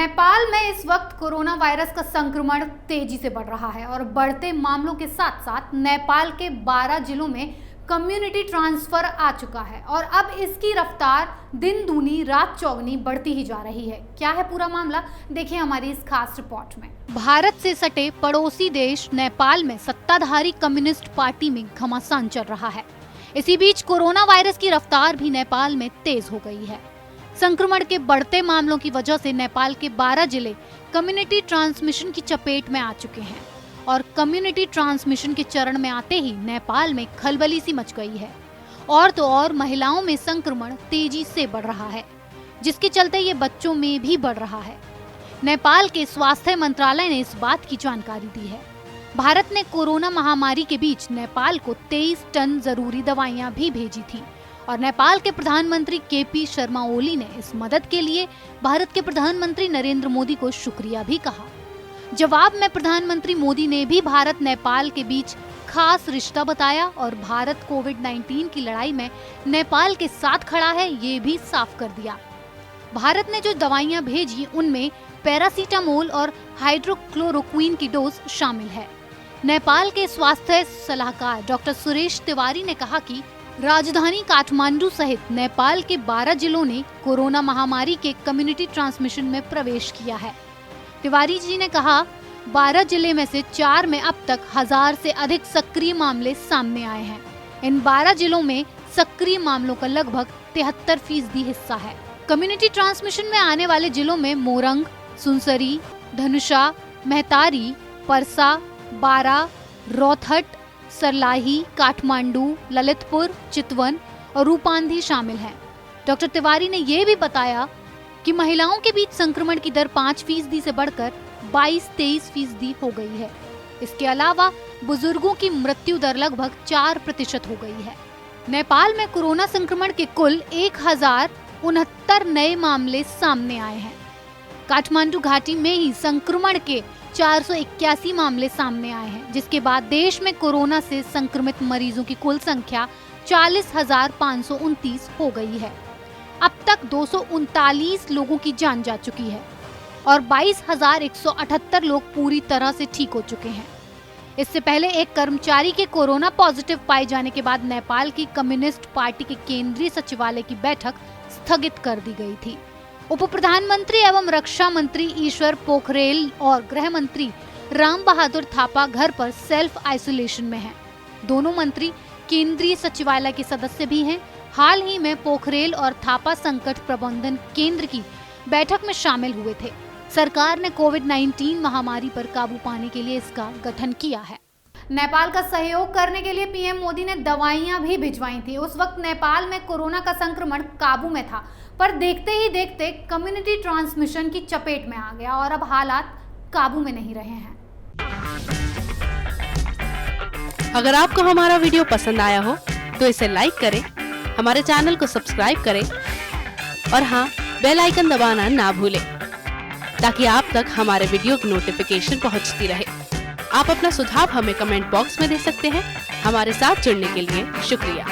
नेपाल में इस वक्त कोरोना वायरस का संक्रमण तेजी से बढ़ रहा है और बढ़ते मामलों के साथ साथ नेपाल के 12 जिलों में कम्युनिटी ट्रांसफर आ चुका है और अब इसकी रफ्तार दिन दूनी रात चौगनी बढ़ती ही जा रही है। क्या है पूरा मामला, देखिए हमारी इस खास रिपोर्ट में। भारत से सटे पड़ोसी देश नेपाल में सत्ताधारी कम्युनिस्ट पार्टी में घमासान चल रहा है। इसी बीच कोरोना वायरस की रफ्तार भी नेपाल में तेज हो गई है। संक्रमण के बढ़ते मामलों की वजह से नेपाल के 12 जिले कम्युनिटी ट्रांसमिशन की चपेट में आ चुके हैं और कम्युनिटी ट्रांसमिशन के चरण में आते ही नेपाल में खलबली सी मच गई है। और तो और महिलाओं में संक्रमण तेजी से बढ़ रहा है, जिसके चलते ये बच्चों में भी बढ़ रहा है। नेपाल के स्वास्थ्य मंत्रालय ने इस बात की जानकारी दी है। भारत ने कोरोना महामारी के बीच नेपाल को 23 टन जरूरी दवाइयां भी भेजी थी और नेपाल के प्रधानमंत्री केपी शर्मा ओली ने इस मदद के लिए भारत के प्रधानमंत्री नरेंद्र मोदी को शुक्रिया भी कहा। जवाब में प्रधानमंत्री मोदी ने भी भारत नेपाल के बीच खास रिश्ता बताया और भारत कोविड-19 की लड़ाई में नेपाल के साथ खड़ा है, ये भी साफ कर दिया। भारत ने जो दवाइयां भेजी उनमें पैरासीटामोल और हाइड्रोक्लोरोक्विन की डोज शामिल है। नेपाल के स्वास्थ्य सलाहकार डॉक्टर सुरेश तिवारी ने कहा कि राजधानी काठमांडू सहित नेपाल के 12 जिलों ने कोरोना महामारी के कम्युनिटी ट्रांसमिशन में प्रवेश किया है। तिवारी जी ने कहा 12 जिले में से 4 में अब तक 1000 से अधिक सक्रिय मामले सामने आए हैं। इन 12 जिलों में सक्रिय मामलों का लगभग 73% हिस्सा है। कम्युनिटी ट्रांसमिशन में आने वाले जिलों में मोरंग, सुनसरी, धनुषा, मेहतारी, परसा, बारा, रोहतट, सरलाही, काठमांडू, ललितपुर, चितवन और रूपांधी शामिल हैं। डॉक्टर तिवारी ने ये भी बताया कि महिलाओं के बीच संक्रमण की दर 5% से बढ़कर 22-23% हो गई है। इसके अलावा बुजुर्गों की मृत्यु दर लगभग 4% हो गई है। नेपाल में कोरोना संक्रमण के कुल 1069 नए मामले सामने आए हैं। काठमांडू घाटी में ही संक्रमण के 481 मामले सामने आए हैं, जिसके बाद देश में कोरोना से संक्रमित मरीजों की कुल संख्या 40,529 हो गई है। अब तक 239 लोगों की जान जा चुकी है और 22,178 लोग पूरी तरह से ठीक हो चुके हैं। इससे पहले एक कर्मचारी के कोरोना पॉजिटिव पाए जाने के बाद नेपाल की कम्युनिस्ट पार्टी के केंद्रीय सचिवालय की बैठक स्थगित कर दी गई थी। उप प्रधानमंत्री एवं रक्षा मंत्री ईश्वर पोखरेल और गृह मंत्री राम बहादुर थापा घर पर सेल्फ आइसोलेशन में हैं। दोनों मंत्री केंद्रीय सचिवालय के सदस्य भी हैं। हाल ही में पोखरेल और थापा संकट प्रबंधन केंद्र की बैठक में शामिल हुए थे। सरकार ने कोविड-19 महामारी पर काबू पाने के लिए इसका गठन किया है। नेपाल का सहयोग करने के लिए पीएम मोदी ने दवाइयां भी भिजवाई थी। उस वक्त नेपाल में कोरोना का संक्रमण काबू में था, पर देखते ही देखते कम्युनिटी ट्रांसमिशन की चपेट में आ गया और अब हालात काबू में नहीं रहे हैं। अगर आपको हमारा वीडियो पसंद आया हो तो इसे लाइक करें, हमारे चैनल को सब्सक्राइब करें और हाँ, बेल आइकन दबाना ना भूलें ताकि आप तक हमारे वीडियो की नोटिफिकेशन पहुंचती रहे। आप अपना सुझाव हमें कमेंट बॉक्स में दे सकते हैं। हमारे साथ जुड़ने के लिए शुक्रिया।